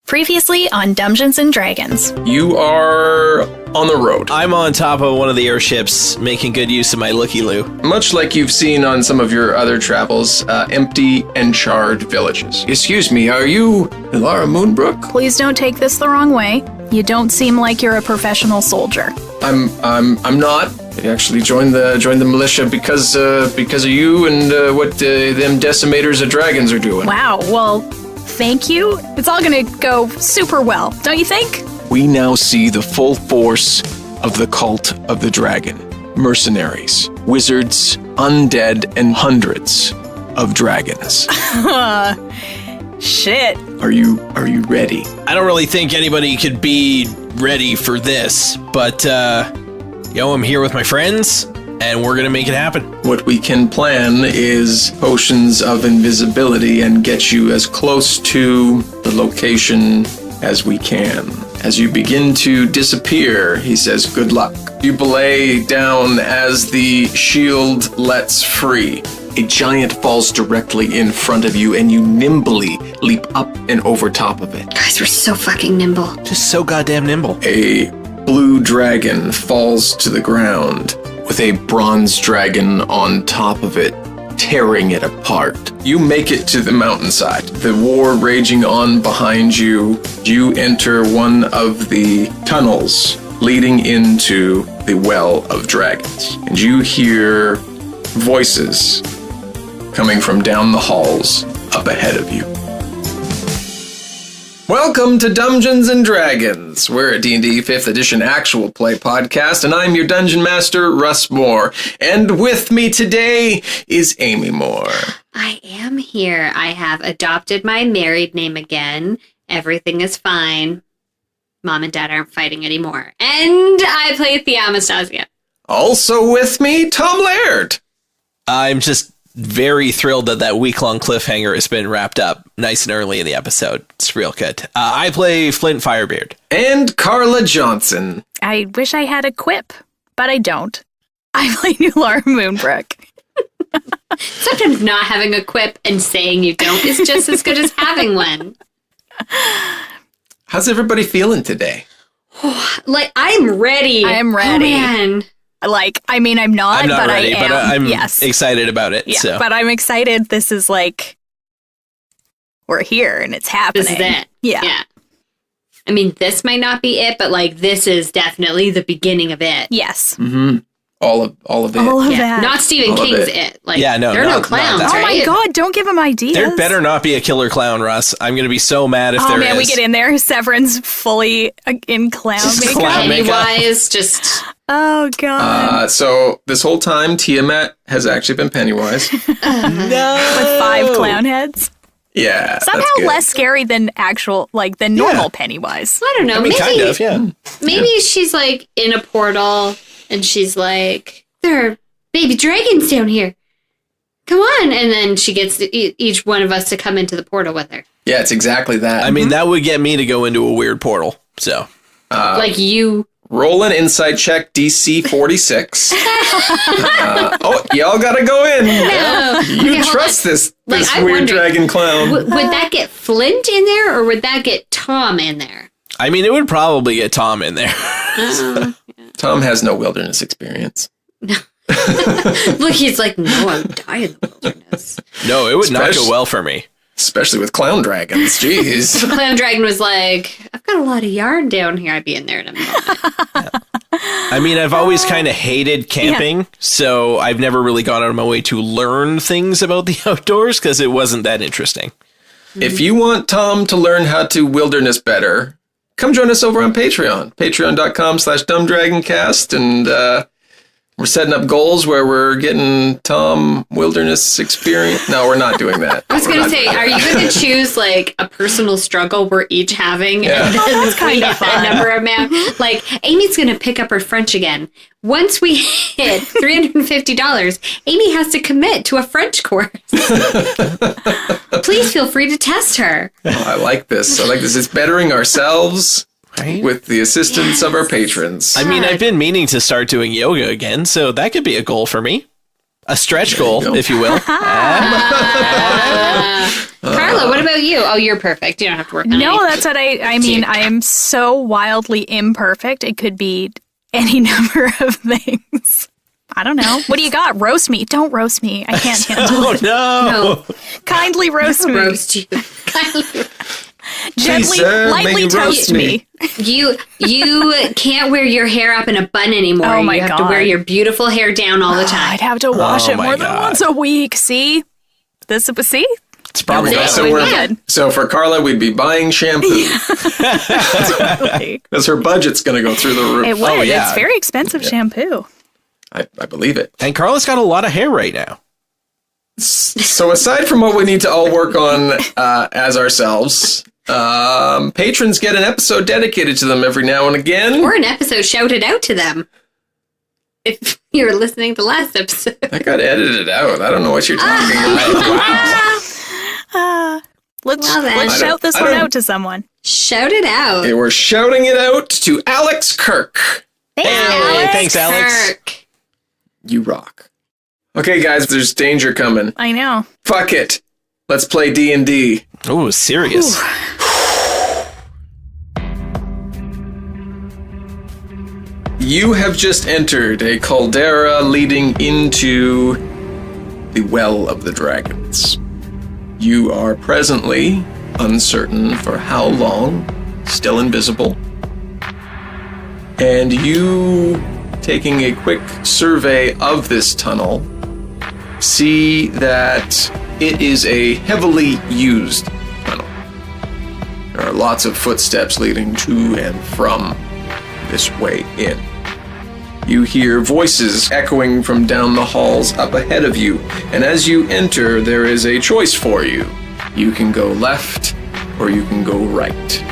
Previously on Dumbgeons and Dragons. You are on the road. I'm on top of one of the airships, making good use of my looky-loo. Much like you've seen on some of your other travels, empty and charred villages. Excuse me, are you Nulara Moonbrook? Please don't take this the wrong way. You don't seem like you're a professional soldier. I'm not. I actually joined the militia because of you and what them decimators of dragons are doing. Wow, well, thank you. It's all gonna go super well, don't you think? We now see the full force of the cult of the dragon. Mercenaries, wizards, undead, and hundreds of dragons. Shit. Are you ready? I don't really think anybody could be ready for this, but, I'm here with my friends, and we're gonna make it happen. What we can plan is potions of invisibility and get you as close to the location as we can. As you begin to disappear, he says, good luck. You belay down as the shield lets free. A giant falls directly in front of you, and you nimbly leap up and over top of it. Guys, we're so fucking nimble. Just so goddamn nimble. A blue dragon falls to the ground with a bronze dragon on top of it, tearing it apart. You make it to the mountainside. The war raging on behind you. You enter one of the tunnels leading into the Well of Dragons. And you hear voices coming from down the halls up ahead of you. Welcome to Dumbgeons and Dragons. We're a D&D 5th edition actual play podcast, and I'm your dungeon master, Russ More. And with me today is Amy Moore. I am here. I have adopted my married name again. Everything is fine. Mom and Dad aren't fighting anymore. And I play Thia Amastacia. Also with me, Tom Laird. I'm just very thrilled that week-long cliffhanger has been wrapped up nice and early in the episode. It's real good. I play Flint Firebeard. And Carla Johnson. I wish I had a quip, but I don't. I play Nulara Moonbrook. Sometimes not having a quip and saying you don't is just as good as having one. How's everybody feeling today? I'm ready. I am ready. Oh, man. I'm not but ready, I am. but I'm yes. excited about it. Yeah, so. but I'm excited. This is we're here and it's happening. This is it. Yeah. I mean, this might not be it, but this is definitely the beginning of it. Yes. Mm-hmm. All of it. All of that. Not Stephen All of King's it. There are no clowns, not Oh my god, don't give him ideas. There better not be a killer clown, Russ. I'm going to be so mad if there is. Oh man, we get in there, Severin's fully in clown Just makeup. clown makeup. Pennywise, just... Oh god. So this whole time, Tiamat has actually been Pennywise. No. With 5 clown heads. Yeah. Somehow that's good. less scary than than normal Pennywise. I don't know. Maybe, kind of, yeah. Maybe she's in a portal and she's like, there are baby dragons down here. Come on. And then she gets each one of us to come into the portal with her. Yeah, it's exactly that. I mean, that would get me to go into a weird portal, so. You... Roll an insight check, DC 46. Y'all gotta go in. No. You trust this I'm weird wondering, dragon clown. Would that get Flint in there, or would that get Tom in there? I mean, it would probably get Tom in there. Tom has no wilderness experience. Look, he's like, no, I would die in the wilderness. No, it would not go well for me. Especially with clown dragons. Jeez. The clown dragon was like, I've got a lot of yarn down here. I'd be in there in a moment. I mean, I've always kind of hated camping, so I've never really gone out of my way to learn things about the outdoors because it wasn't that interesting. If you want Tom to learn how to wilderness better, come join us over on Patreon. Patreon.com/dumbdragoncast. And we're setting up goals where we're getting Tom wilderness experience. No, we're not doing that. I was going to say, are you going to choose a personal struggle we're each having? Yeah. And then we get that number amount. Amy's going to pick up her French again. Once we hit $350, Amy has to commit to a French course. Please feel free to test her. Oh, I like this. It's bettering ourselves. Right? With the assistance of our patrons. I mean, I've been meaning to start doing yoga again, so that could be a goal for me. A stretch goal, if you will. Carla, what about you? Oh, you're perfect. You don't have to work on No, anything. that's what I mean. I am so wildly imperfect. It could be any number of things. I don't know. What do you got? Roast me. Don't roast me. I can't handle Oh, it. no. No, Kindly roast me. roast you. Gently, sir, may lightly you roast toast me. You can't wear your hair up in a bun anymore. Oh, my you have to God. wear your beautiful hair down all the time. I'd have to wash Oh it my more than God. once a week. See? See? It's probably That's So it. we're Good. so for Carla, we'd be buying shampoo Totally. because her budget's going to go through the roof. It would. Oh, yeah. It's very expensive shampoo. I believe it. And Carla's got a lot of hair right now. So aside from what we need to all work on as ourselves, patrons get an episode dedicated to them every now and again. Or an episode shouted out to them. If you're listening to the last episode. I got edited out. I don't know what you're talking about. Let's Well, then. let's shout this I one don't- out to someone. Shout it out. Okay, we're shouting it out to Alex Kirk. Hey, thanks, Alex. Kirk. You rock. Okay, guys, there's danger coming. I know. Fuck it. Let's play D&D. Oh, serious. You have just entered a caldera leading into the Well of the Dragons. You are presently uncertain for how long, still invisible. And you, taking a quick survey of this tunnel, see that it is a heavily used tunnel. There are lots of footsteps leading to and from this way in. You hear voices echoing from down the halls up ahead of you, and as you enter, there is a choice for you. You can go left, or you can go right.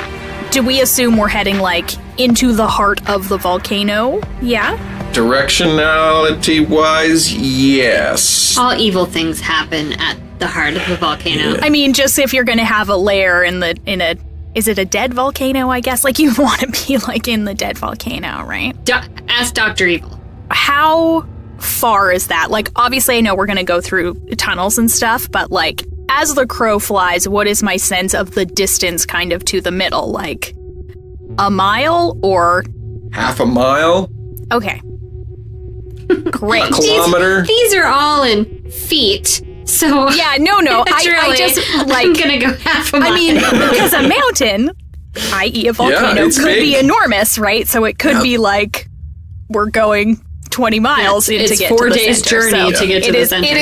Do we assume we're heading, like, into the heart of the volcano? Yeah? Directionality-wise, yes. All evil things happen at the heart of the volcano. I mean, just if you're going to have a lair in a... Is it a dead volcano, I guess? Like, you want to be, like, in the dead volcano, right? Ask Dr. Evil. How far is that? Like, obviously, I know we're going to go through tunnels and stuff, but, like, as the crow flies, what is my sense of the distance kind of to the middle? Like, a mile or... Half a mile? Okay. Great. A kilometer? These are all in feet. So Yeah, no. I just, like... I'm gonna go half a mile. I mean, because a mountain, i.e. a volcano, it's could big. be enormous, right? So it could be like we're going 20 miles in to it's get 4 to the days center. journey So to get to it the is, center. It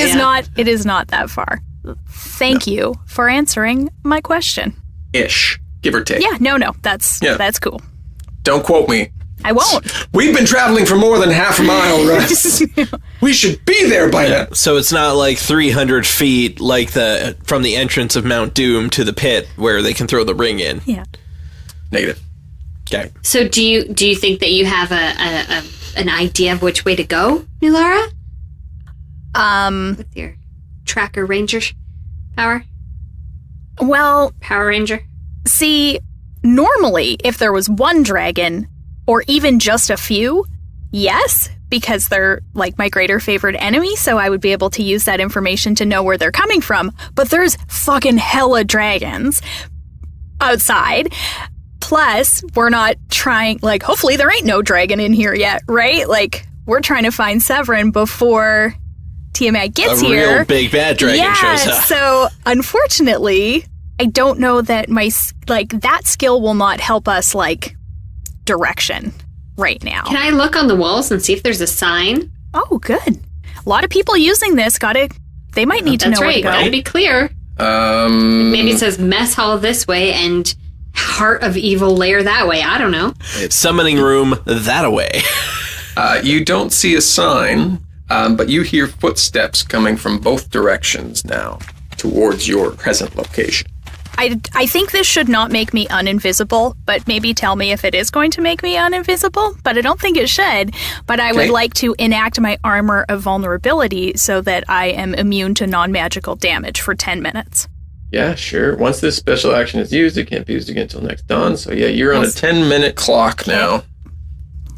is yeah. not that far. Thank you for answering my question. Ish. Give or take. Yeah, no, that's cool. Don't quote me. I won't. We've been traveling for more than half a mile, Russ. We should be there by now. So it's not like 300 feet like from the entrance of Mount Doom to the pit where they can throw the ring in. Yeah. Negative. Okay. So do you think that you have an idea of which way to go, Nulara? With your tracker ranger power? Well, Power Ranger? see, normally if there was one dragon or even just a few, yes, because they're like my greater favorite enemy, so I would be able to use that information to know where they're coming from. But there's fucking hella dragons outside. Plus, we're not trying, like, hopefully there ain't no dragon in here yet, right? Like, we're trying to find Severin before Tiamat gets A here. real big bad dragon shows up. So, unfortunately, I don't know that that skill will not help us, like, direction right now. Can I look on the walls and see if there's a sign? Oh, good. A lot of people using this they might need to know That's where right. to go. Gotta be clear. Maybe it says mess hall this way and heart of evil lair that way. I don't know. Summoning room that away. You don't see a sign, but you hear footsteps coming from both directions now towards your present location. I think this should not make me uninvisible, but maybe tell me if it is going to make me uninvisible, but I don't think it should. But I would like to enact my armor of vulnerability so that I am immune to non-magical damage for 10 minutes. Yeah, sure. Once this special action is used, it can't be used again until next dawn. So yeah, you're on a 10-minute clock now.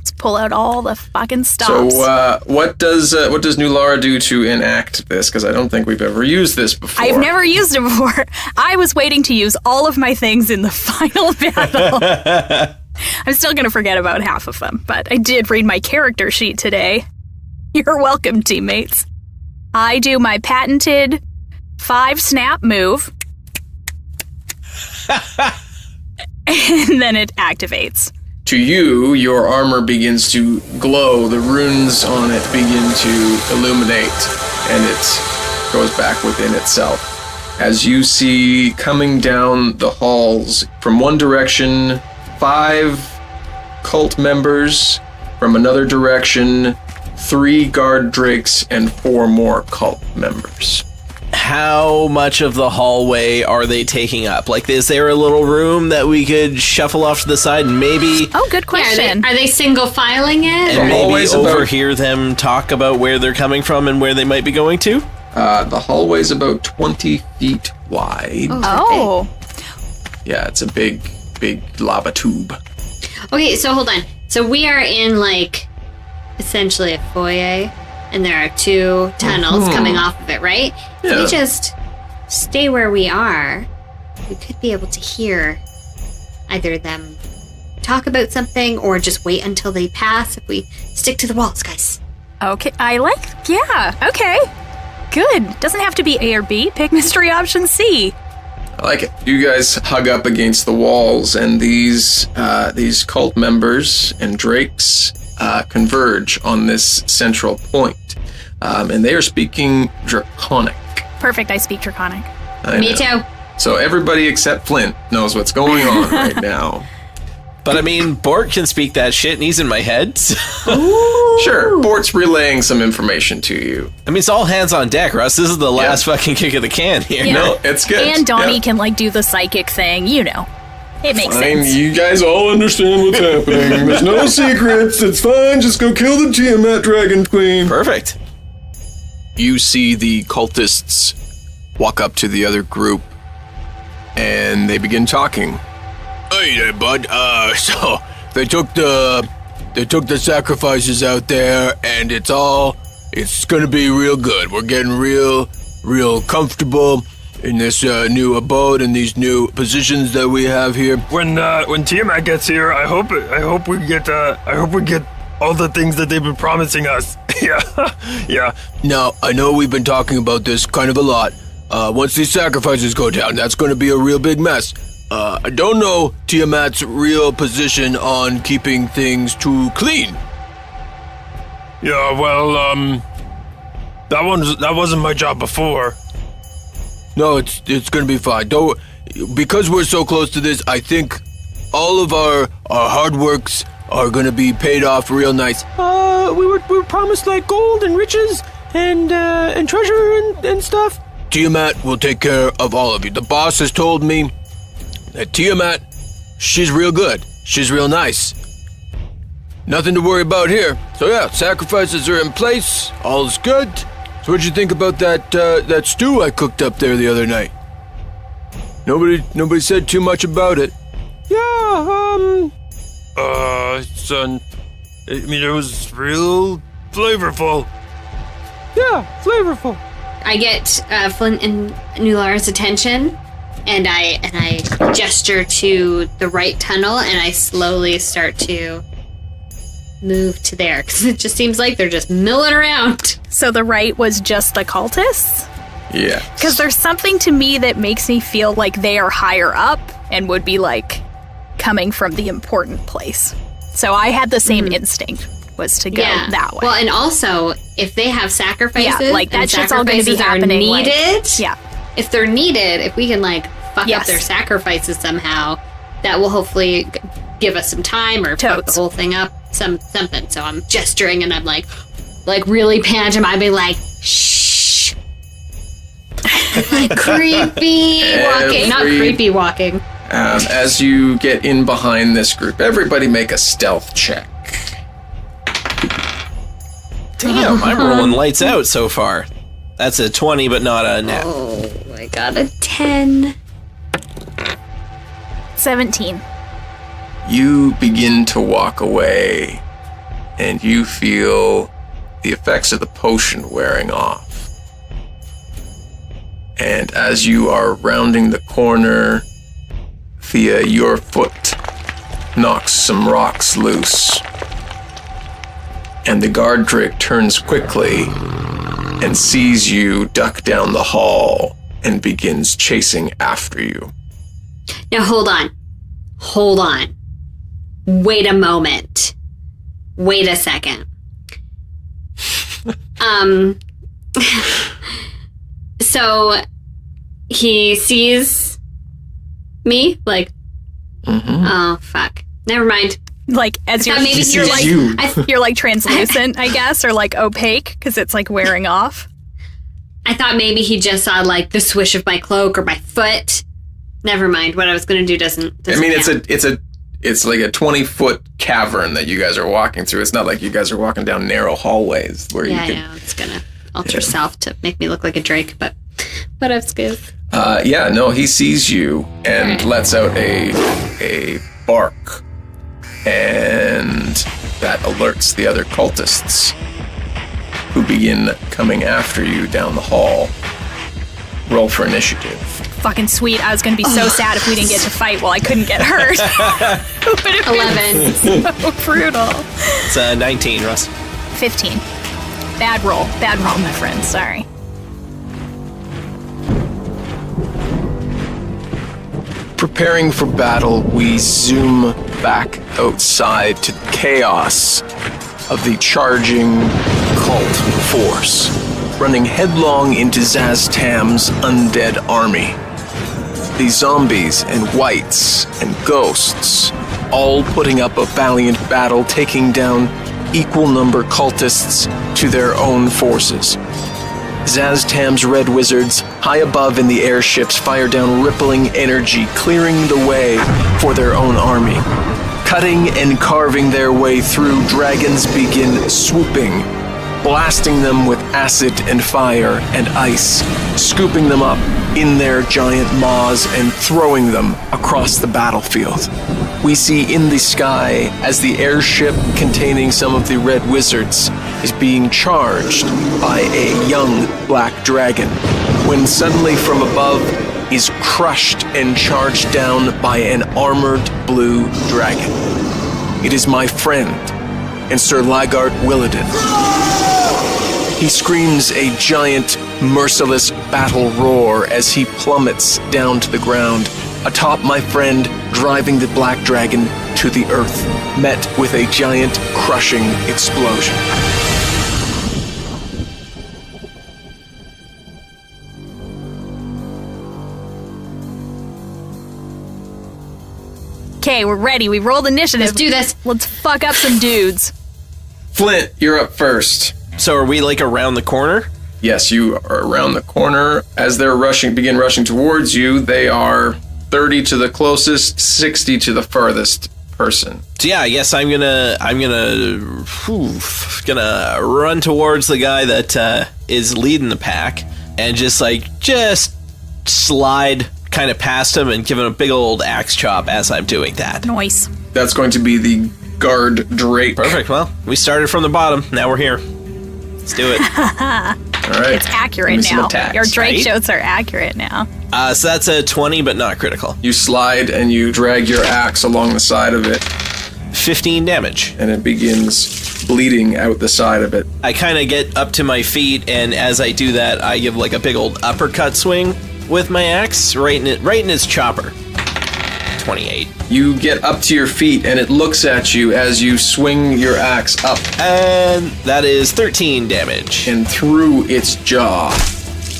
Let's pull out all the fucking stops. So, what does Nulara do to enact this? Because I don't think we've ever used this before. I've never used it before. I was waiting to use all of my things in the final battle. I'm still going to forget about half of them, but I did read my character sheet today. You're welcome, teammates. I do my patented 5-snap move. And then it activates. To you, your armor begins to glow. The runes on it begin to illuminate, and it goes back within itself. As you see coming down the halls, from one direction, 5 cult members. From another direction, 3 guard drakes and 4 more cult members. How much of the hallway are they taking up? Like, is there a little room that we could shuffle off to the side and maybe... Oh, good question. Yeah, are they single filing it? And maybe overhear them talk about where they're coming from and where they might be going to? The hallway's about 20 feet wide. Oh. Yeah, it's a big lava tube. Okay, so hold on. So we are in, like, essentially a foyer, and there are 2 tunnels coming off of it, right? Yeah. If we just stay where we are, we could be able to hear either them talk about something or just wait until they pass if we stick to the walls, guys. Okay, okay. Good. Doesn't have to be A or B. Pick mystery option C. I like it. You guys hug up against the walls, and these cult members and drakes converge on this central point. And they are speaking Draconic. Perfect, I speak Draconic. Me too. So everybody except Flint knows what's going on right now. But I mean, Bort can speak that shit and he's in my head. So. Sure, Bort's relaying some information to you. I mean, it's all hands on deck, Russ. This is the last fucking kick of the can here. Yeah. No, it's good. And Donnie can, like, do the psychic thing, you know. It makes sense. You guys all understand what's happening. There's no secrets. It's fine. Just go kill the Tiamat Dragon Queen. Perfect. You see the cultists walk up to the other group, and they begin talking. Hey there, bud. So they took the sacrifices out there, and it's gonna be real good. We're getting real comfortable in this new abode and these new positions that we have here. When Tiamat gets here, I hope we get all the things that they've been promising us. Yeah. Now, I know we've been talking about this kind of a lot. Once these sacrifices go down, that's going to be a real big mess. I don't know Tiamat's real position on keeping things too clean. Yeah, well, that wasn't my job before. No, it's going to be fine. Because we're so close to this, I think all of our hard works are going to be paid off real nice. We were promised like gold and riches and treasure and stuff. Tiamat will take care of all of you. The boss has told me that Tiamat, she's real good. She's real nice. Nothing to worry about here. So yeah, sacrifices are in place. All's good. So what'd you think about that stew I cooked up there the other night? Nobody said too much about it. Yeah, son, I mean, it was real flavorful. Yeah, flavorful. I get Flint and Nulara's attention, and I gesture to the right tunnel, and I slowly start to move to there, because it just seems like they're just milling around. So the right was just the cultists? Yeah. Because there's something to me that makes me feel like they are higher up and would be, like, coming from the important place. So I had the same instinct, was to go that way. Well, and also, if they have sacrifices, like that shit's all going to be happening. Needed. Yeah. If they're needed, if we can like fuck up their sacrifices somehow, that will hopefully give us some time or fuck the whole thing up. Something. So I'm gesturing and I'm like really pantomiming, like shh, like creepy walking, not creepy walking. As you get in behind this group, everybody make a stealth check. Damn, I'm rolling lights out so far. That's a 20, but not a net. Oh, I got a 10. 17. You begin to walk away, and you feel the effects of the potion wearing off. And as you are rounding the corner, Thia, your foot knocks some rocks loose. And the guard drake turns quickly and sees you duck down the hall and begins chasing after you. Now hold on. Wait a moment. Wait a second. So he sees me, like, oh fuck. Never mind. Like, as you're, maybe you're like, you. you're like translucent, I guess, or like opaque, because it's like wearing off. I thought maybe he just saw like the swish of my cloak or my foot. Never mind. What I was going to do doesn't I mean, count. it's like a 20-foot cavern that you guys are walking through. It's not like you guys are walking down narrow hallways where you can... Yeah, it's going to alter self to make me look like a drake, but it's good. He sees you and lets out a bark. And that alerts the other cultists who begin coming after you down the hall. Roll for initiative. Fucking sweet. I was going to be so sad if we didn't get to fight while I couldn't get hurt. 11. So brutal. It's 19, Russ. 15. Bad roll, my friend. Sorry. Preparing for battle, we zoom back outside to the chaos of the charging cult force, running headlong into Zaztam's undead army. The zombies and whites and ghosts, all putting up a valiant battle, taking down equal number cultists to their own forces. Zaztam's red wizards, high above in the airships, fire down rippling energy, clearing the way for their own army. Cutting and carving their way through, dragons begin swooping, blasting them with acid and fire and ice, scooping them up in their giant maws and throwing them across the battlefield. We see in the sky as the airship containing some of the red wizards is being charged by a young black dragon, when suddenly from above is crushed and charged down by an armored blue dragon. It is my friend and Sir Lygart Willadin. He screams a giant, merciless battle roar as he plummets down to the ground, atop my friend driving the black dragon to the earth, met with a giant, crushing explosion. Okay, we're ready. We rolled initiative. Let's do this. Let's fuck up some dudes. Flint, you're up first. So are we like around the corner? Yes, you are around the corner. As they're begin rushing towards you, they are 30 to the closest, 60 to the furthest person. So yeah, I guess I'm gonna run towards the guy that is leading the pack and just slide kind of past him and give him a big old axe chop as I'm doing that. Nice. That's going to be the guard drake. Perfect. Well, we started from the bottom. Now we're here. Let's do it. All right. It's accurate Give me some now. attacks, Your Drake right? shots are accurate now. So that's a 20, but not critical. You slide and you drag your axe along the side of it, 15 damage. and it begins bleeding out the side of it. I kind of get up to my feet, and as I do that, I give like a big old uppercut swing with my axe right in his chopper. 28. You get up to your feet, and it looks at you as you swing your axe up And that is 13 damage. and through its jaw.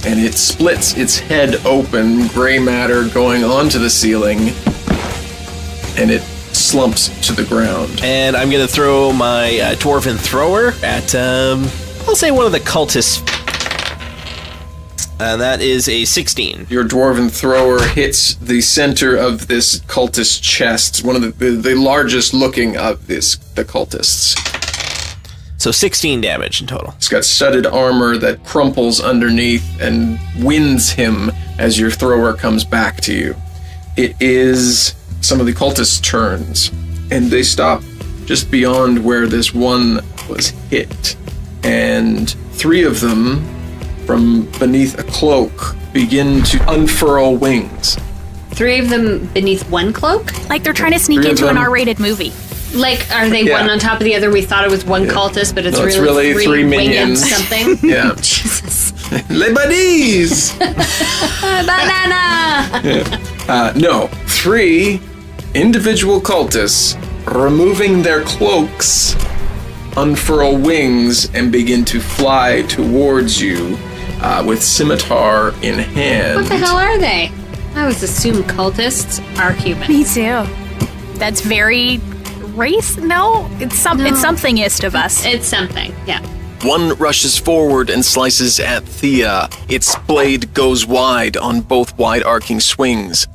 And it splits its head open, gray matter going onto the ceiling, and it slumps to the ground. And I'm going to throw my dwarven thrower at, I'll say one of the cultists. That is a 16. Your dwarven thrower hits the center of this cultist chest, one of the largest looking of the cultists. So 16 damage in total. It's got studded armor that crumples underneath and winds him as your thrower comes back to you. It is some of the cultists' turns, and they stop just beyond where this one was hit. And 3 of them, from beneath a cloak, begin to unfurl wings. 3 of them beneath one cloak? Like they're trying to sneak into an R-rated movie. Like, are they one on top of the other? We thought it was one cultist, but it's really 3 minions. Something. Yeah. Jesus. Les buddies! Banana! No, 3 individual cultists removing their cloaks, unfurl wings, and begin to fly towards you with scimitar in hand. What the hell are they? I always assumed cultists are human. Me too. That's very race? No, it's somethingist of us. It's something, yeah. One rushes forward and slices at Thia. Its blade goes wide on both wide-arcing swings.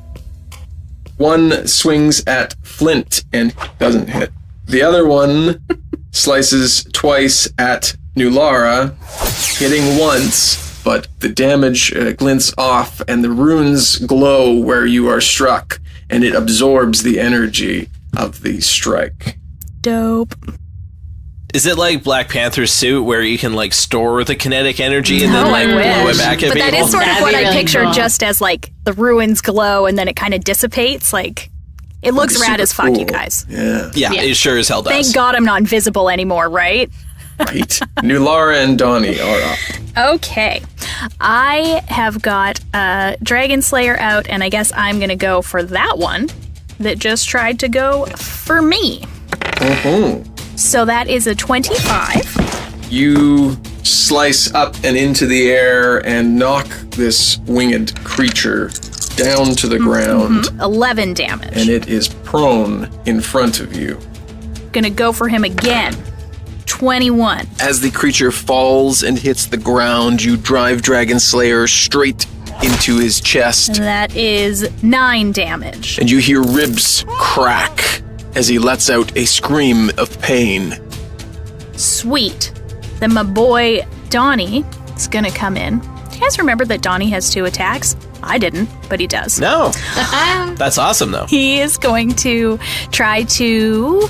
One swings at Flint and doesn't hit. The other one slices twice at Nulara, hitting once, but the damage glints off and the runes glow where you are struck, and it absorbs the energy of the strike. Dope. Is it like Black Panther's suit where you can like store the kinetic energy and then like blow it back at but people? That is sort of what I really pictured, cool. just as like the ruins glow and then it kind of dissipates. Like it looks rad as fuck, cool. you guys. Yeah. Yeah, it sure as hell does. Thank God I'm not invisible anymore, right? Right. Nulara and Donnie are up. Okay. I have got Dragon Slayer out, and I guess I'm gonna go for that one that just tried to go for me. So that is a 25. You slice up and into the air and knock this winged creature down to the ground, 11 damage. and it is prone in front of you. Gonna go for him again. 21. As the creature falls and hits the ground, you drive Dragon Slayer straight into his chest, That is 9 damage. and you hear ribs crack as he lets out a scream of pain. Sweet. Then my boy Donnie is gonna come in. Do you guys remember that Donnie has 2 attacks? I didn't, but he does. No. That's awesome though. He is going to try to...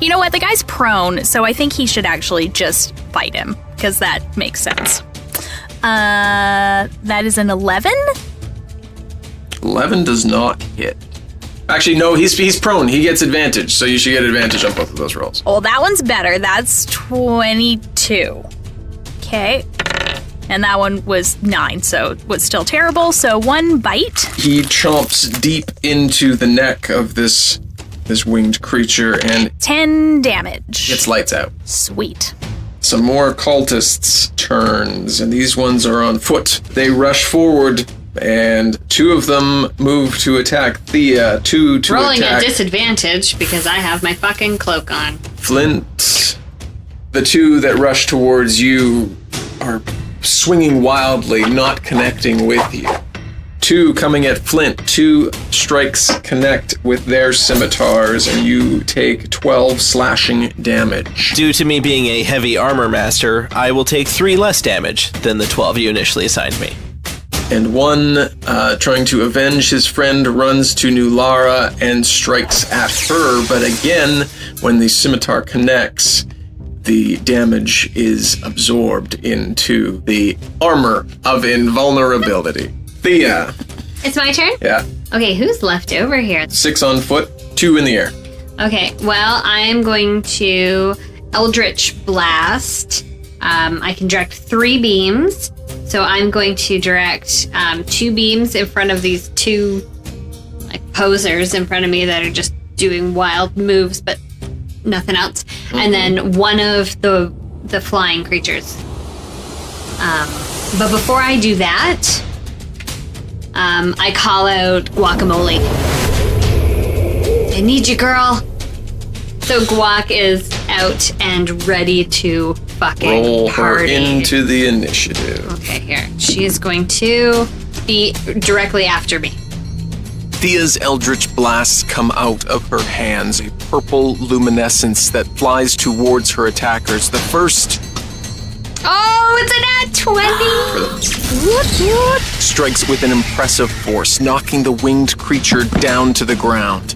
You know what? The guy's prone, so I think he should actually just fight him, because that makes sense. That is an 11? 11 does not hit. Actually, no, he's prone. He gets advantage, so you should get advantage on both of those rolls. Oh, that one's better. That's 22. Okay. And that one was 9, so it was still terrible. So 1 bite. He chomps deep into the neck of this winged creature and 10 damage. gets lights out. Sweet. Some more cultists' turns, and these ones are on foot. They rush forward, and 2 of them move to attack Thia, 2 to Rolling attack at disadvantage because I have my fucking cloak on. Flint. The 2 that rush towards you are swinging wildly, not connecting with you. 2 coming at Flint. 2 strikes connect with their scimitars, and you take 12 slashing damage. Due to me being a heavy armor master, I will take 3 less damage than the 12 you initially assigned me. And 1, trying to avenge his friend, runs to Nulara and strikes at her, but again, when the scimitar connects, the damage is absorbed into the armor of invulnerability. Thia. It's my turn? Yeah. Okay, who's left over here? 6 on foot, 2 in the air. Okay, well, I'm going to Eldritch Blast. I can direct 3 beams. So I'm going to direct 2 beams in front of these 2 like posers in front of me that are just doing wild moves, but nothing else. And then one of the flying creatures. But before I do that, I call out Guacamole. I need you, girl. So Guac is out and ready to fucking Roll her party. into the initiative. Okay, here. She is going to be directly after me. Thia's eldritch blasts come out of her hands, a purple luminescence that flies towards her attackers. The first Oh, it's an at 20! strikes with an impressive force, knocking the winged creature down to the ground.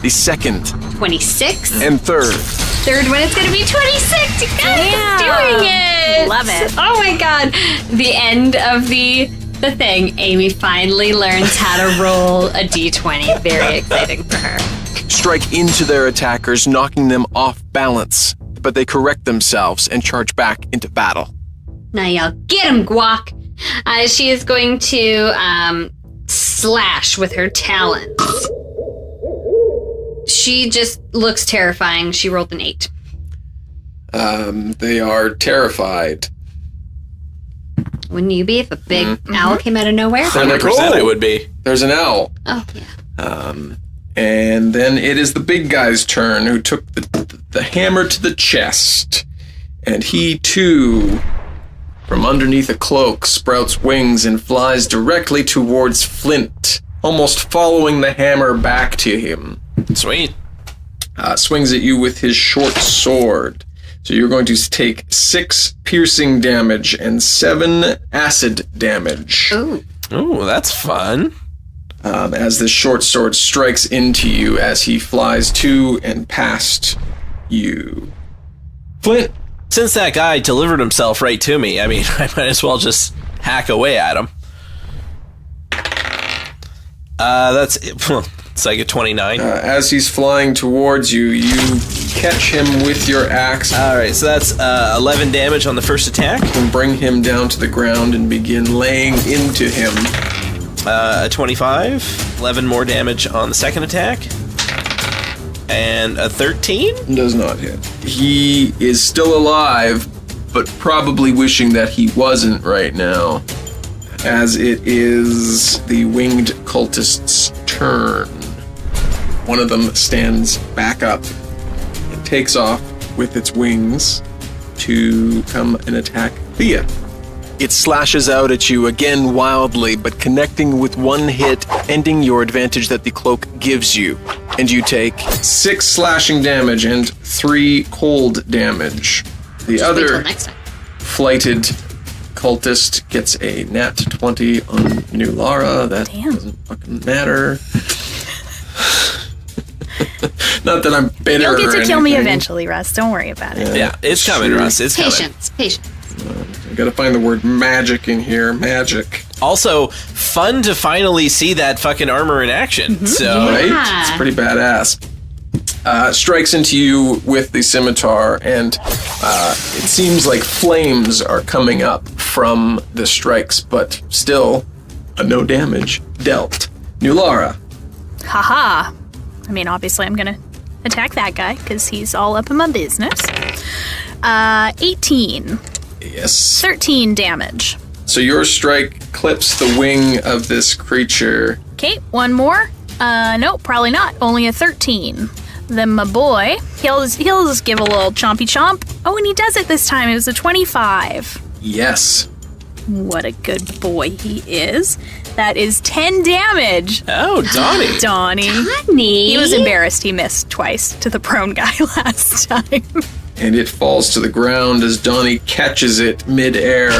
The second 26. and third. Third one, it's going to be 26. You guys are doing it. Love it. Oh my god. The end of the thing. Amy finally learns how to roll a d20. Very exciting for her. Strike into their attackers, knocking them off balance, but they correct themselves and charge back into battle. Now y'all get him, Guac. She is going to slash with her talons. She just looks terrifying. She rolled an 8. They are terrified. Wouldn't you be if a big owl came out of nowhere? 100% I would be. There's an owl. Oh, yeah. And then it is the big guy's turn, who took the hammer to the chest. And he, too, from underneath a cloak, sprouts wings and flies directly towards Flint, almost following the hammer back to him. Sweet. Swings at you with his short sword. So you're going to take 6 piercing damage and 7 acid damage. Ooh. Ooh, that's fun. As the short sword strikes into you as he flies to and past you. Flint! Since that guy delivered himself right to me, I mean, I might as well just hack away at him. It's like a 29. As he's flying towards you, you catch him with your axe. Alright, so that's 11 damage on the first attack. And bring him down to the ground and begin laying into him. A 25. 11 more damage on the second attack. And a 13? Does not hit. He is still alive, but probably wishing that he wasn't right now, as it is the winged cultist's turn. One of them stands back up and takes off with its wings to come and attack Thia. It slashes out at you again wildly, but connecting with one hit, ending your advantage that the cloak gives you. And you take 6 slashing damage and 3 cold damage. The Just wait till other next time. flighted cultist gets a nat 20 on Nulara. That doesn't fucking matter. Not that I'm bitter. You'll get or to kill me anything. eventually, Russ. Don't worry about it. Yeah, it's coming, Russ. It's coming. Patience. I gotta find the word magic in here. Magic. Also, fun to finally see that fucking armor in action. So, Right? Yeah. It's pretty badass. Strikes into you with the scimitar, and it seems like flames are coming up from the strikes, but still, no damage dealt. Nulara. Haha. I mean, obviously I'm gonna attack that guy, because he's all up in my business. 18. Yes. 13 damage. So your strike clips the wing of this creature. Okay, one more. Nope, probably not. Only a 13. Then my boy, he'll just give a little chompy chomp. Oh, and he does it this time. It was a 25. Yes. What a good boy he is. That is 10 damage. oh, Donnie. Donnie. Honey. He was embarrassed he missed twice to the prone guy last time. And it falls to the ground as Donnie catches it midair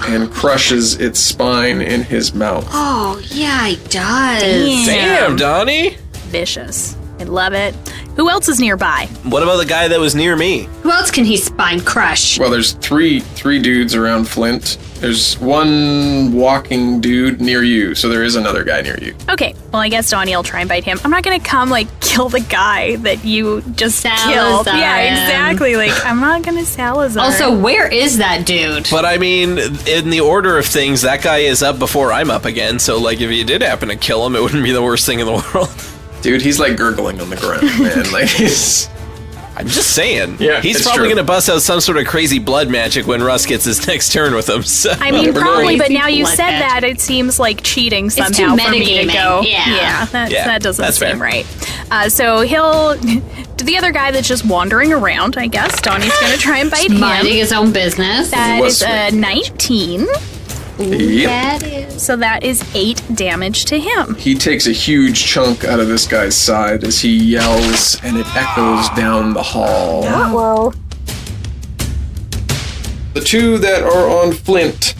and crushes its spine in his mouth. Oh, yeah, he does. Damn, Donnie. Vicious. I love it. Who else is nearby? What about the guy that was near me? Who else can he spine crush? Well, there's three dudes around Flint. There's one walking dude near you, so there is another guy near you. Okay, well, I guess Donnie will try and bite him. I'm not gonna come, kill the guy that you just killed. Salazar Yeah, him. exactly. I'm not gonna Salazar. Also, where is that dude? But I mean, in the order of things, that guy is up before I'm up again. So, if you did happen to kill him, it wouldn't be the worst thing in the world. Dude, he's gurgling on the ground, man. I'm just saying. Yeah, he's it's probably true. going to bust out some sort of crazy blood magic when Russ gets his next turn with him. So. I mean, never know. probably, but Crazy now you blood said bet. that, it seems like cheating too somehow for me to metagaming. go. Yeah. That doesn't that's fair. seem right. So he'll... The other guy that's just wandering around, I guess, Donnie's going to try and bite Minding him. his own business. That Was is a 19. Yep. That is. So that is 8 damage to him. He takes a huge chunk out of this guy's side as he yells, and it echoes down the hall. Well, The two that are on Flint,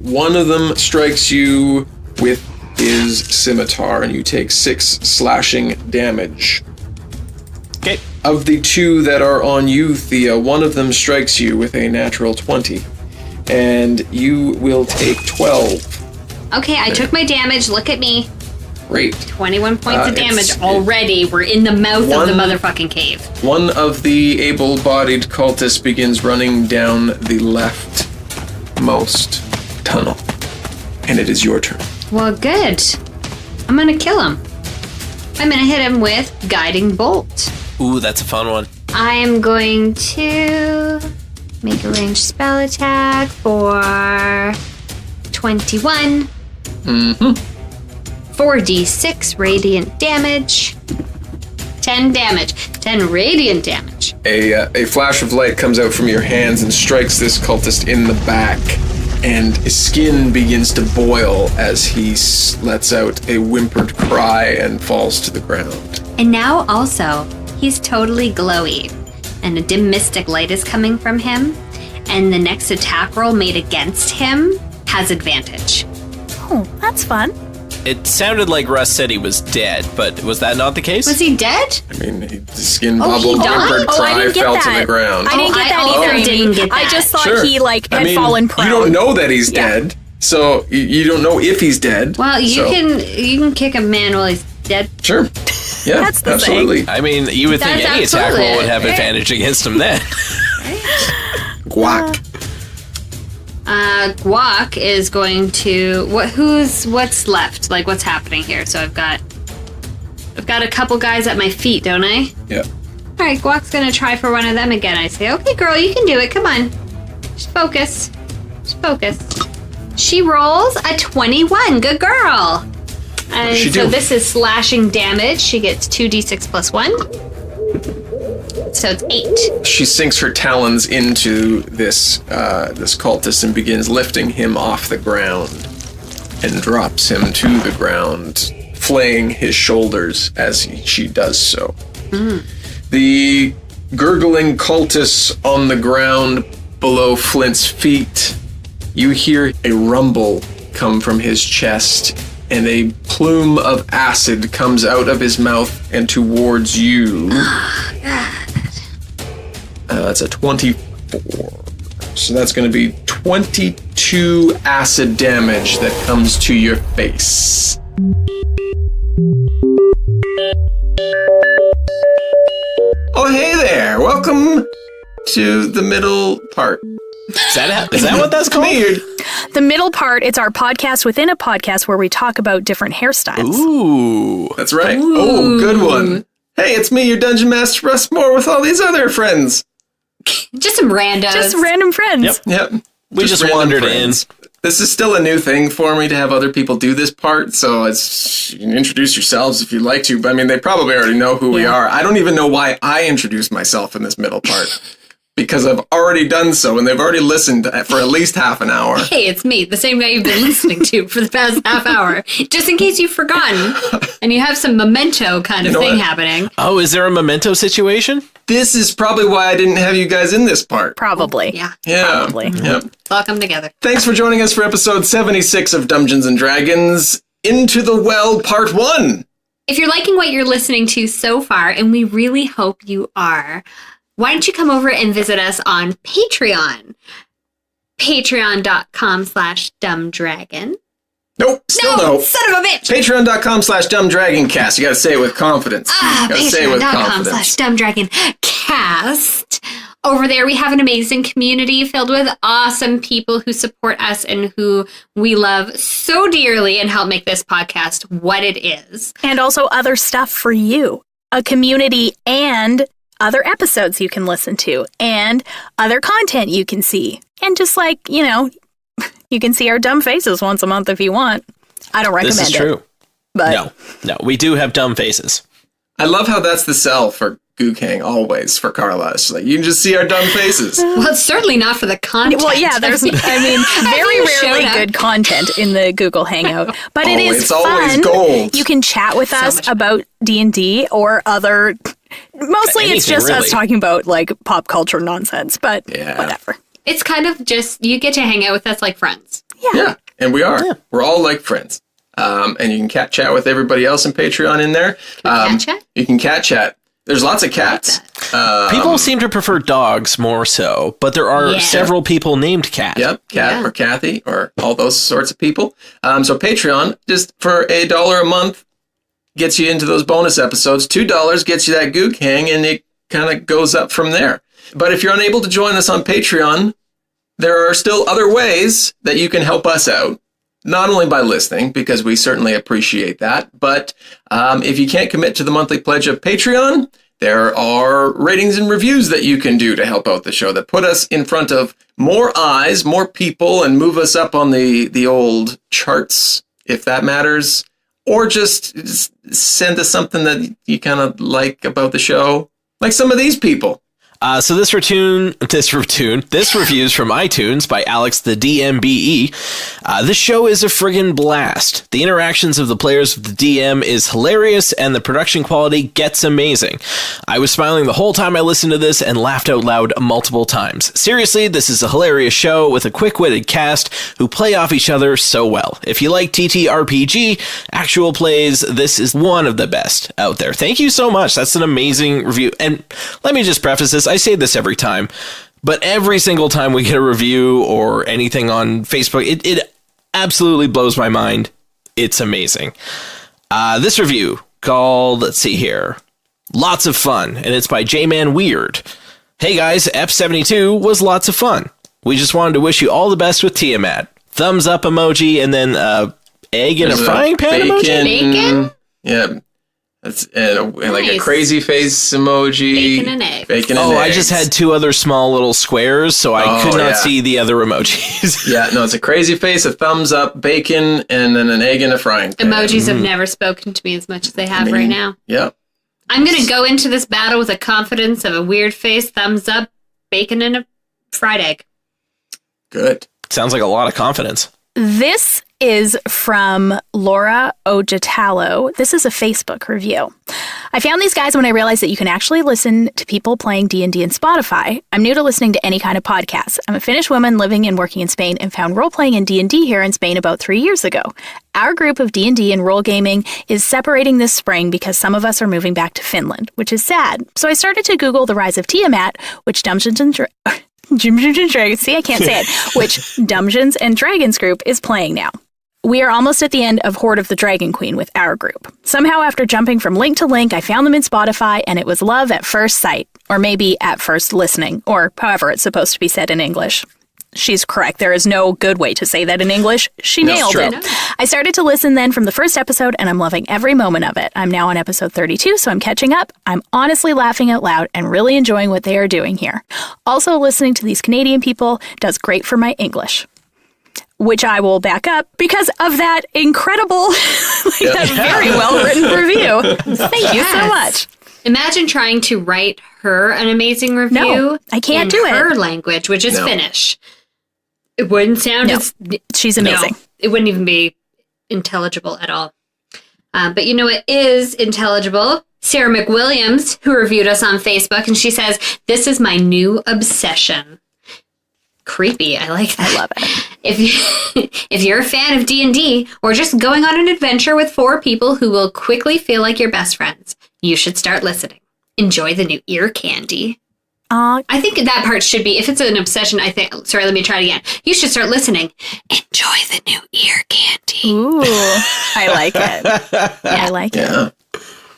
one of them strikes you with his scimitar, and you take 6 slashing damage. Okay. Of the 2 that are on you, Thia, one of them strikes you with a natural 20, and you will take 12. Okay, I took my damage. Look at me. Great. 21 points of damage already. We're in the mouth of the motherfucking cave. One of the able-bodied cultists begins running down the leftmost tunnel, and it is your turn. Well, good. I'm gonna kill him. I'm gonna hit him with Guiding Bolt. Ooh, that's a fun one. I am going to make a ranged spell attack for 21. 4d6 radiant damage. 10 damage. 10 radiant damage. A flash of light comes out from your hands and strikes this cultist in the back, and his skin begins to boil as he lets out a whimpered cry and falls to the ground. And now also, he's totally glowy, and a dim mystic light is coming from him, and the next attack roll made against him has advantage. Oh, that's fun. It sounded like Russ said he was dead, but was that not the case? Was he dead? I mean, his skin Oh, he bubbled, died? whimpered Oh, I cry, didn't get fell that. to the ground. I didn't get that also either. didn't get that. I just thought Sure. he had fallen prone. You don't know that he's Yeah. dead, so you don't know if he's dead. Well, you can kick a man while he's dead. Sure. Yeah, That's the absolutely. I mean, you would think That's any attack absolutely roll would have it. advantage against him then. Guac. Guac is going to what's left? Like what's happening here? So I've got a couple guys at my feet, don't I? Yeah. All right, Guac's gonna try for one of them again. I say, okay, girl, you can do it. Come on, just focus. She rolls a 21. Good girl. And she so do? this is slashing damage. She gets 2d6 plus 1. So it's 8. She sinks her talons into this cultist and begins lifting him off the ground and drops him to the ground, flaying his shoulders as she does so. The gurgling cultists on the ground below Flint's feet, you hear a rumble come from his chest, and a plume of acid comes out of his mouth and towards you. That's a 24. So that's going to be 22 acid damage that comes to your face. Oh, hey there. Welcome to the middle part. Is that what that's called? Weird. The middle part, it's our podcast within a podcast where we talk about different hairstyles. Ooh. That's right. Oh, good one. Hey, it's me, your Dungeon Master, Russ More, with all these other friends. Just some randos. Just random friends. Yep. Yep. We just random wandered friends. This is still a new thing for me to have other people do this part, so you can introduce yourselves if you'd like to, but I mean, they probably already know who we are. I don't even know why I introduced myself in this middle part, because I've already done so, and they've already listened for at least half an hour. Hey, it's me, the same guy you've been listening to for the past half hour. Just in case you've forgotten, and you have some memento kind of thing happening. Oh, is there a memento situation? This is probably why I didn't have you guys in this part. Probably. Yeah. Probably. Yep. It's all come together. Thanks for joining us for episode 76 of Dumbgeons and Dragons, Into the Well, Part 1. If you're liking what you're listening to so far, and we really hope you are, why don't you come over and visit us on Patreon? Patreon.com/dumbdragon. Nope, still no. Son of a bitch! Patreon.com/dumbdragoncast. You gotta say it with confidence. You gotta say it with confidence. Patreon.com/dumbdragoncast. Over there, we have an amazing community filled with awesome people who support us and who we love so dearly and help make this podcast what it is. And also other stuff for you. A community and other episodes you can listen to and other content you can see. And just like, you can see our dumb faces once a month if you want. I don't recommend it. This is true. But No, we do have dumb faces. I love how that's the sell for Gookang always for Carla. It's like, you can just see our dumb faces. Well, it's certainly not for the content. Well, yeah, very rarely good content in the Google Hangout. But it is it's fun. always gold. You can chat with us much about D&D or other... Mostly it's Anything, just really. us talking about, like, pop culture nonsense, but whatever. It's kind of just, you get to hang out with us like friends. Yeah, and we are. Yeah. We're all like friends. And you can chat with everybody else in Patreon in there. Cat chat? You can cat chat. There's lots of cats. People seem to prefer dogs more so, but there are several people named Cat. Yep, Cat or Kathy or all those sorts of people. So Patreon, just for $1 a month, gets you into those bonus episodes. $2 gets you that Gook Hang, and it kind of goes up from there. But if you're unable to join us on Patreon, there are still other ways that you can help us out. Not only by listening, because we certainly appreciate that, but if you can't commit to the monthly pledge of Patreon, there are ratings and reviews that you can do to help out the show that put us in front of more eyes, more people, and move us up on the old charts, if that matters. Or just send us something that you kind of like about the show, like some of these people. So this review is from iTunes by Alex the DMBE. This show is a friggin' blast. The interactions of the players with the DM is hilarious, and the production quality gets amazing. I was smiling the whole time I listened to this and laughed out loud multiple times. Seriously, this is a hilarious show with a quick-witted cast who play off each other so well. If you like TTRPG, actual plays, this is one of the best out there. Thank you so much. That's an amazing review. And let me just preface this. I say this every time, but every single time we get a review or anything on Facebook, it absolutely blows my mind. It's amazing. This review called, let's see here, Lots of Fun, and it's by J-Man Weird. Hey guys, F72 was lots of fun. We just wanted to wish you all the best with Tiamat. Thumbs up emoji, and then egg in a frying pan emoji? Bacon? Yeah. That's like a crazy face emoji. Bacon and eggs. Bacon and eggs. I just had two other small little squares, so I could not see the other emojis. Yeah, no, it's a crazy face, a thumbs up, bacon, and then an egg in a frying pan. Emojis have never spoken to me as much as they have right now. Yep. I'm going to go into this battle with a confidence of a weird face, thumbs up, bacon, and a fried egg. Good. Sounds like a lot of confidence. This is from Laura Ojatalo. This is a Facebook review. I found these guys when I realized that you can actually listen to people playing D&D in Spotify. I'm new to listening to any kind of podcast. I'm a Finnish woman living and working in Spain and found role-playing in D&D here in Spain about 3 years ago. Our group of D&D and role gaming is separating this spring because some of us are moving back to Finland, which is sad. So I started to Google the rise of Tiamat, which Dumbgeons and Dragons, see, I can't say it, which Dumbgeons and Dragons group is playing now. We are almost at the end of Horde of the Dragon Queen with our group. Somehow, after jumping from link to link, I found them in Spotify, and it was love at first sight, or maybe at first listening, or however it's supposed to be said in English. She's correct. There is no good way to say that in English. She nailed it. I started to listen then from the first episode, and I'm loving every moment of it. I'm now on episode 32, so I'm catching up. I'm honestly laughing out loud and really enjoying what they are doing here. Also, listening to these Canadian people does great for my English, which I will back up because of that incredible, that very well-written review. Thank you so much. Imagine trying to write her an amazing review. No, I can't do it. In her language, which is Finnish. It wouldn't sound as... She's amazing. No, it wouldn't even be intelligible at all. But you know what is intelligible? Sarah McWilliams, who reviewed us on Facebook, and she says, "This is my new obsession." Creepy. I like that. I love it. If you're a fan of D&D, or just going on an adventure with 4 people who will quickly feel like your best friends, you should start listening. Enjoy the new ear candy. I think that part should be, if it's an obsession, sorry, let me try it again. You should start listening. Enjoy the new ear candy. Ooh, I like it. I like it.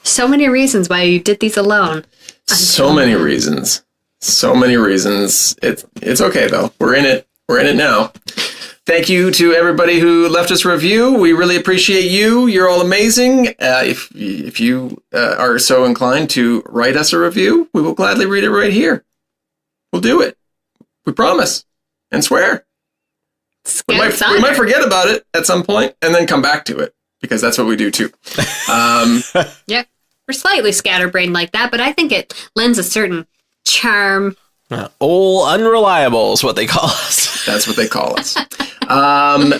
So many reasons why you did these alone. So many reasons. So many reasons. It's okay, though. We're in it. We're in it now. Thank you to everybody who left us a review. We really appreciate you. You're all amazing. If you are so inclined to write us a review, we will gladly read it right here. We'll do it. We promise and swear. We might forget about it at some point and then come back to it, because that's what we do too. Yeah, we're slightly scatterbrained like that, but I think it lends a certain charm. Old unreliable is what they call us. That's what they call us.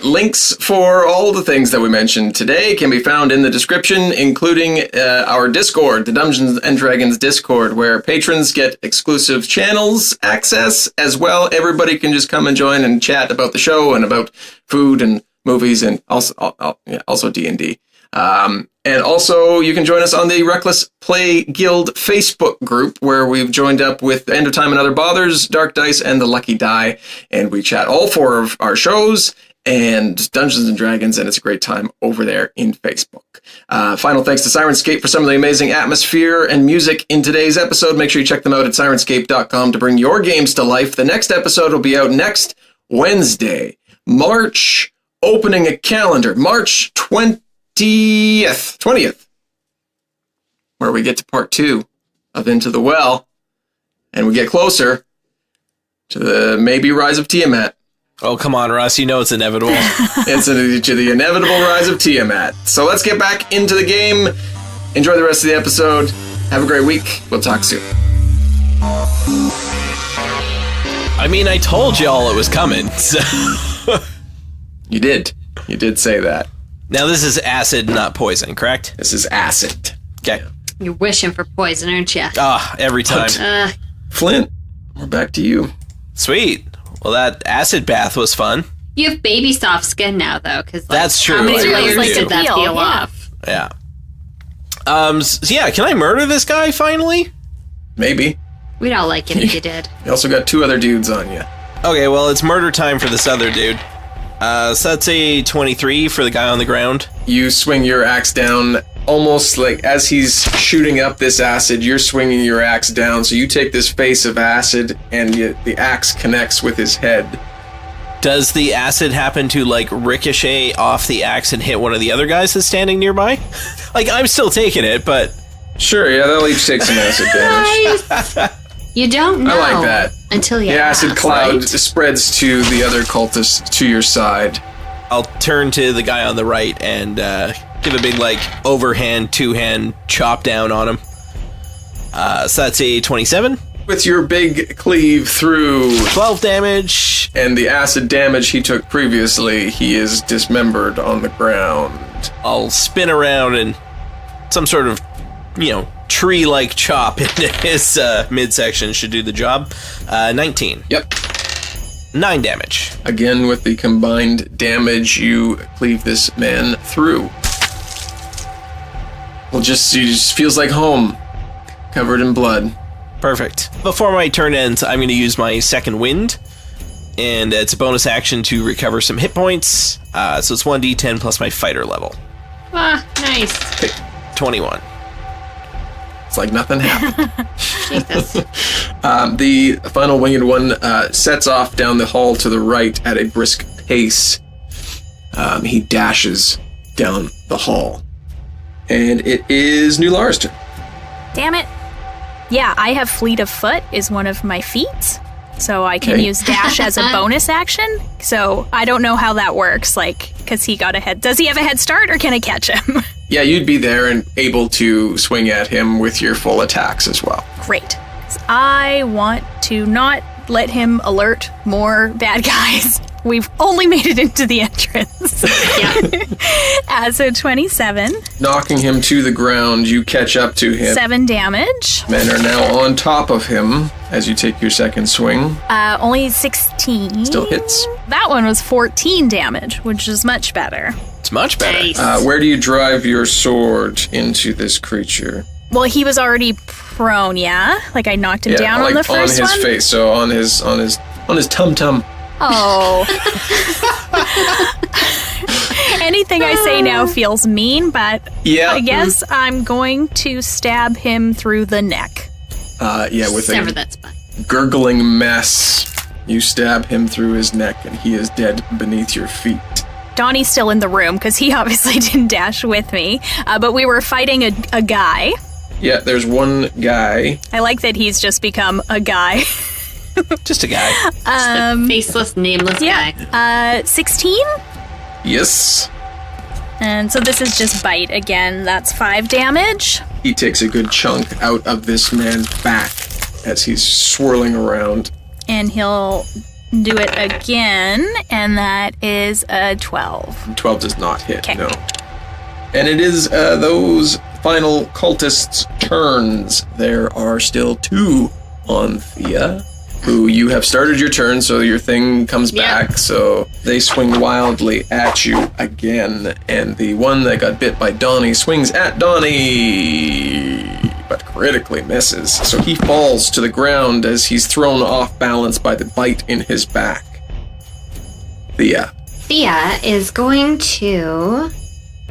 Links for all the things that we mentioned today can be found in the description, including our Discord, the Dumbgeons and Dragons Discord, where patrons get exclusive channels access as well. Everybody can just come and join and chat about the show and about food and movies, and also D&D. And also, you can join us on the Reckless Play Guild Facebook group, where we've joined up with End of Time and Other Bothers, Dark Dice, and The Lucky Die, and we chat all 4 of our shows and Dungeons and Dragons, and it's a great time over there in Facebook. Final thanks to Syrinscape for some of the amazing atmosphere and music in today's episode. Make sure you check them out at Syrinscape.com to bring your games to life. The next episode will be out next Wednesday, opening a calendar, March 20th, where we get to part 2 of Into the Well, and we get closer to the maybe rise of Tiamat. Oh, come on, Russ. You know it's inevitable. It's to the inevitable rise of Tiamat. So let's get back into the game. Enjoy the rest of the episode. Have a great week. We'll talk soon. I mean, I told y'all it was coming. So. You did. You did say that. Now, this is acid, not poison, correct? This is acid. Okay. You're wishing for poison, aren't you? Every time. Flint, we're back to you. Sweet. Well, that acid bath was fun. You have baby soft skin now, though, because that's true. How many I layers really did that peel off? Yeah. So yeah, can I murder this guy finally? Maybe. We'd all like it if you did. You also got 2 other dudes on you. Okay, well, it's murder time for this other dude. So that's a 23 for the guy on the ground. You swing your axe down, almost like as he's shooting up this acid, you're swinging your axe down, so you take this face of acid, and the axe connects with his head. Does the acid happen to, like, ricochet off the axe and hit one of the other guys that's standing nearby? Like, I'm still taking it, but... Sure, yeah, they'll each take some acid damage. You don't know. I like that. Until you The acid ask, cloud right? spreads to the other cultists to your side. I'll turn to the guy on the right and give a big, like, overhand, 2-hand chop down on him. So that's a 27. With your big cleave through 12 damage. And the acid damage he took previously, he is dismembered on the ground. I'll spin around and some sort of, tree-like chop into his midsection should do the job. 19. Yep. 9 damage. Again, with the combined damage, you cleave this man through. Well, he just feels like home, covered in blood. Perfect. Before my turn ends, I'm going to use my second wind, and it's a bonus action to recover some hit points. So it's 1d10 plus my fighter level. Nice. Okay. 21. It's like nothing happened. Jesus. The final winged one sets off down the hall to the right at a brisk pace. He dashes down the hall. And it is Nulara's turn. Damn it. Yeah, I have Fleet of Foot is one of my feats, so I can use dash as a bonus action. So I don't know how that works, because he got ahead. Does he have a head start, or can I catch him? Yeah, you'd be there and able to swing at him with your full attacks as well. Great. 'Cause I want to not let him alert more bad guys. We've only made it into the entrance. Yeah. So 27. Knocking him to the ground, you catch up to him. 7 damage. Men are now on top of him as you take your second swing. Only 16. Still hits. That one was 14 damage, which is much better. It's much better. Nice. Where do you drive your sword into this creature? Well, he was already prone, yeah? Like I knocked him down on the first on his one? face, so on his tum-tum. Oh. Anything I say now feels mean, but I guess I'm going to stab him through the neck. With Sever a that spot. gurgling mess, you stab him through his neck, and he is dead beneath your feet. Donnie's still in the room, because he obviously didn't dash with me, but we were fighting a guy. Yeah, there's one guy. I like that he's just become a guy. Just a guy. Just a faceless, nameless guy. 16? Yes. And so this is just bite again. That's 5 damage. He takes a good chunk out of this man's back as he's swirling around. And he'll do it again, and that is a 12. 12 does not hit, Okay. no. And it is those final cultists' turns. There are still 2 on Thia. who you have started your turn, so your thing comes back, so they swing wildly at you again, and the one that got bit by Donnie swings at Donnie, but critically misses, so he falls to the ground as he's thrown off balance by the bite in his back. Thia. Thia is going to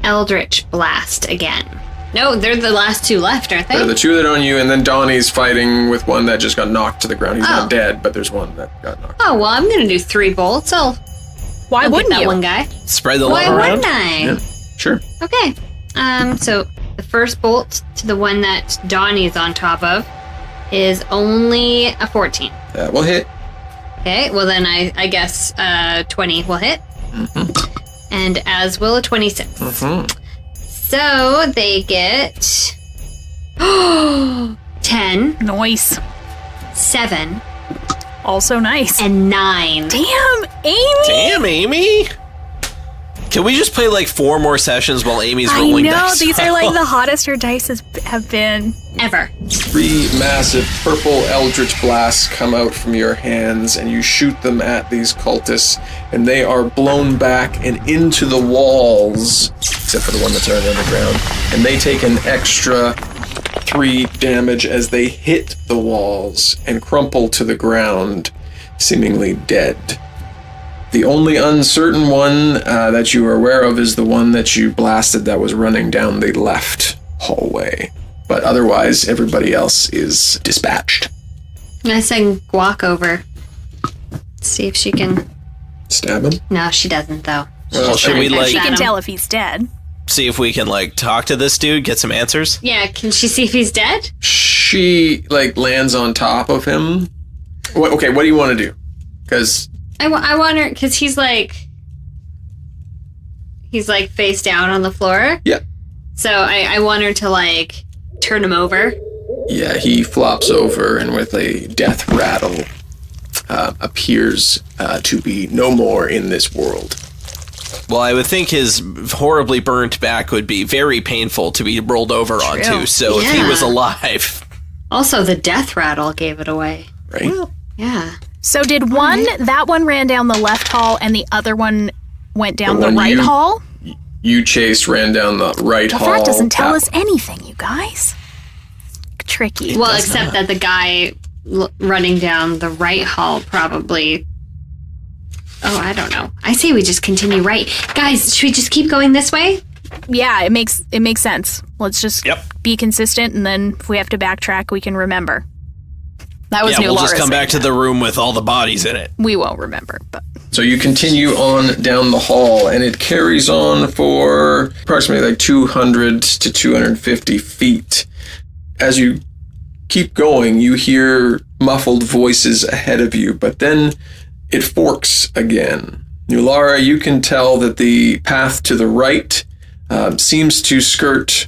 Eldritch Blast again. No, they're the last two left, aren't they? They're the two that are on you, and then Donnie's fighting with one that just got knocked to the ground. He's not dead, but there's one that got knocked. Oh, well, I'm going to do 3 bolts. Why wouldn't that you? one guy. Spread the love Why around. wouldn't I? Yeah, sure. Okay. So the first bolt to the one that Donnie's on top of is only a 14. That will hit. Okay, well then I guess 20 will hit. Mm-hmm. And as will a 26. Mm-hmm. So they get 10, Nice. 7, Also nice. and 9. Damn, Amy! Damn, Amy. Can we just play like 4 more sessions while Amy's I rolling know, dice? these are like the hottest her dice have been. Ever. 3 massive purple eldritch blasts come out from your hands, and you shoot them at these cultists, and they are blown back and into the walls, except for the one that's already on the ground, and they take an extra 3 damage as they hit the walls and crumple to the ground, seemingly dead. The only uncertain one that you are aware of is the one that you blasted that was running down the left hallway. But otherwise, everybody else is dispatched. I'm going to send Guac over. See if she can... Stab him? No, she doesn't, though. Well, should we like She can Adam. tell if he's dead. see if we can like talk to this dude, get some answers? Yeah, can she see if he's dead? She, lands on top of him. Okay, what do you want to do? Because... I want her, because he's face down on the floor. Yeah. So I want her to, turn him over. Yeah, he flops over and with a death rattle appears to be no more in this world. Well, I would think his horribly burnt back would be very painful to be rolled over onto, so if he Yeah. was alive... Also, the death rattle gave it away. Right? Yeah. So did that one ran down the left hall and the other one went down The the one right you- hall? You ran down the right Well, hall. that doesn't tell us anything, you guys. Tricky. Well, except that the guy running down the right hall probably... Oh, I don't know. I say we just continue right. Guys, should we just keep going this way? Yeah, it makes sense. Let's just be consistent, and then if we have to backtrack, we can remember. That was Yeah, we'll just Nulara come back to saying the room with all the bodies in it. that. We won't remember, but So you continue on down the hall, and it carries on for approximately 200 to 250 feet. As you keep going, you hear muffled voices ahead of you, but then it forks again. Nulara, you can tell that the path to the right seems to skirt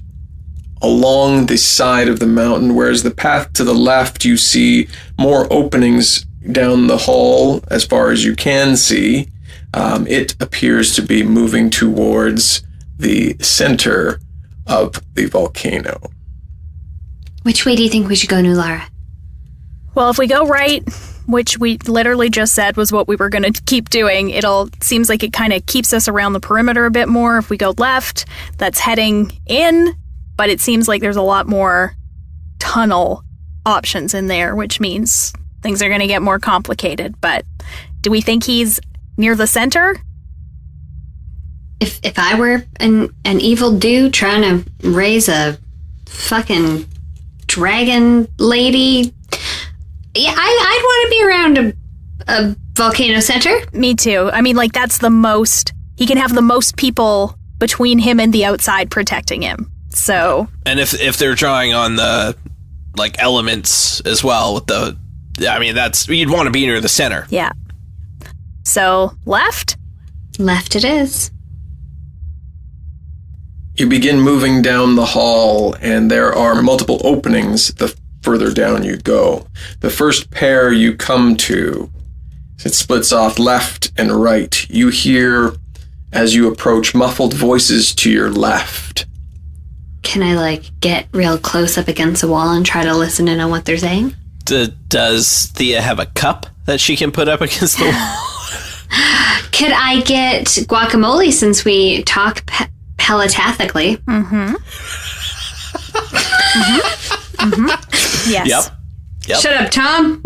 along the side of the mountain, whereas the path to the left, you see more openings down the hall as far as you can see. It appears to be moving towards the center of the volcano. Which way do you think we should go, Nulara? well, if we go right, which we literally just said was what we were going to keep doing, seems like it kind of keeps us around the perimeter a bit more. If we go left, that's heading in, but it seems like there's a lot more tunnel options in there, which means things are going to get more complicated. But do we think he's near the center? If I were an evil dude trying to raise a fucking dragon lady, yeah, I'd want to be around a volcano center. Me too. I mean, that's the most... He can have the most people between him and the outside protecting him. So... And if they're drawing on the, elements as well with the... I mean, you'd want to be near the center. Yeah. So, left? Left it is. You begin moving down the hall, and there are multiple openings the further down you go. The first pair you come to, it splits off left and right. You hear, as you approach, muffled voices to your left. Can I, get real close up against the wall and try to listen in on what they're saying? Does Thia have a cup that she can put up against the wall? Could I get guacamole since we talk telepathically? Yes. Yep. Shut up, Tom.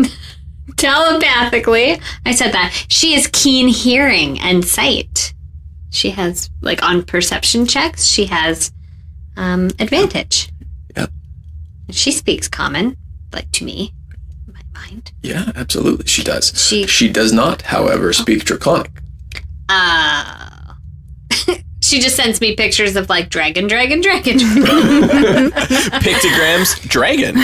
Telepathically. I said that. She has keen hearing and sight. She has, like, on perception checks, she has advantage. Yep. She speaks common, like, to me, in my mind. Yeah, absolutely, she does. She does not, however, speak Draconic. She just sends me pictures of, like, dragon. Pictograms, dragon.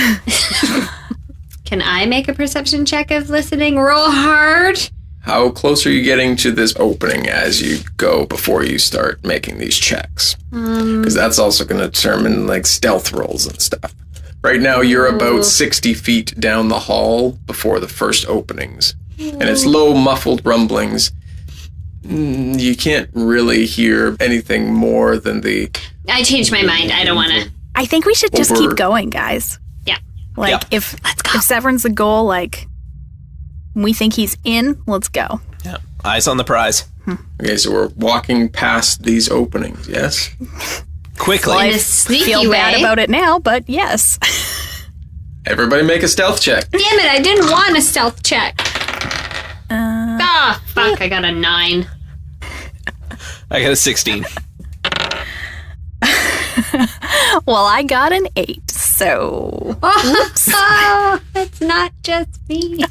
Can I make a perception check of listening real hard? How close are you getting to this opening as you go before you start making these checks? Because that's also going to determine, like, stealth rolls and stuff. Right now, you're about 60 feet down the hall before the first openings. And it's low, muffled rumblings. You can't really hear anything more than the... I changed my mind. I don't want to... I think we should just keep going, guys. Yeah. Like, if Severn's the goal, like, we think he's in, let's go. Yeah. Eyes on the prize. Okay, so we're walking past these openings, yes? Quickly. Well, In I a sneaky feel bad way. about it now, but yes. Everybody make a stealth check. Damn it, I didn't want a stealth check. Fuck, I got a 9. I got a 16. Well, I got an 8, so... Oh, it's not just me.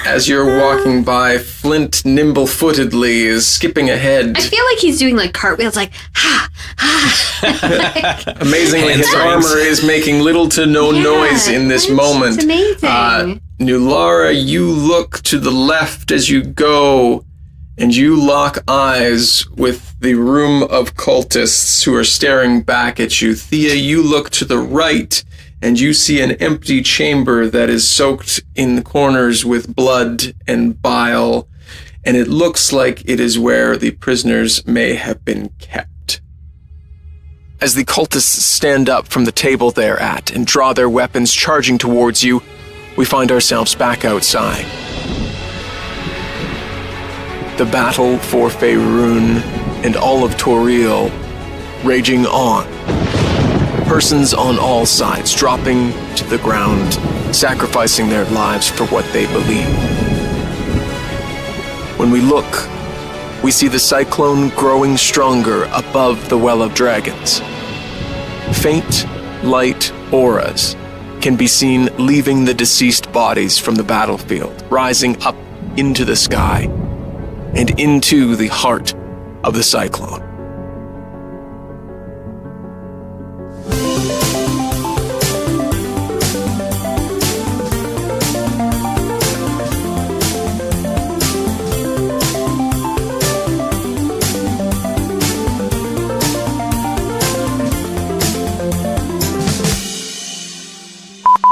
As you're walking by, Flint nimble-footedly is skipping ahead. I feel like he's doing, like, cartwheels, like, Amazingly, his armor is making little to no noise in this moment. It's amazing. Nulara, you look to the left as you go, and you lock eyes with the room of cultists who are staring back at you. Thia, you look to the right, and you see an empty chamber that is soaked in the corners with blood and bile, and it looks like it is where the prisoners may have been kept. As the cultists stand up from the table they're at and draw their weapons charging towards you, we find ourselves back outside. The battle for Faerun and all of Toril raging on. Persons on all sides dropping to the ground, sacrificing their lives for what they believe. When we look, we see the cyclone growing stronger above the Well of Dragons. Faint, light auras can be seen leaving the deceased bodies from the battlefield, rising up into the sky and into the heart of the cyclone.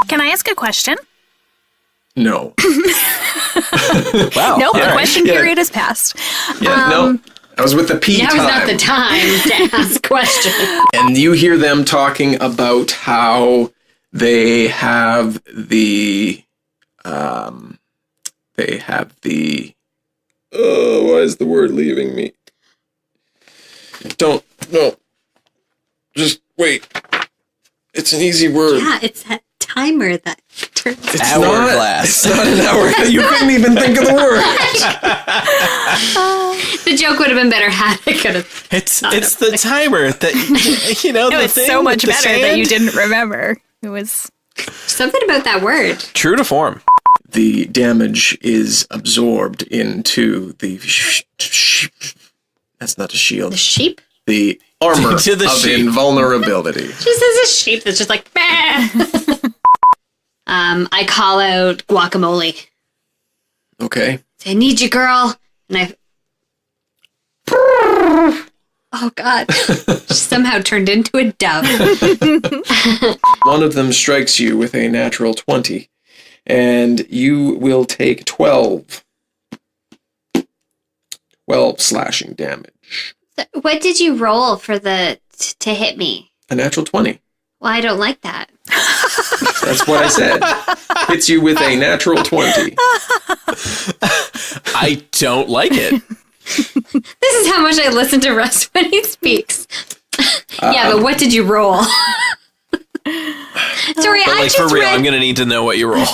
Can I ask a question? No. Wow. Nope, the All right. question period has passed. No. I was with the P Now's time. not the time to ask questions. And you hear them talking about how they have the why is the word leaving me? No. Just wait. It's an easy word. Yeah, it's that timer that turns. It's Hourglass. It's not an hour. You couldn't even think of the word. The joke would have been better had I could have. It's the timer that, you know, It the was thing so with much the better that sand. you didn't remember. It was... Something about that word. True to form. The damage is absorbed into the... That's not a shield. The sheep? The armor To the of sheep. invulnerability. Just as a sheep that's just like, bah. I call out guacamole. Okay. Say, I need you, girl. And I... Oh, God. Just somehow turned into a dove. One of them strikes you with a natural 20, and you will take 12 slashing damage. So what did you roll for the to hit me? A natural 20. Well, I don't like that. That's what I said. Hits you with a natural 20. I don't like it. This is how much I listen to Russ when he speaks. Yeah, but what did you roll? Sorry, But I like just for real, read... I'm gonna need to know what you roll.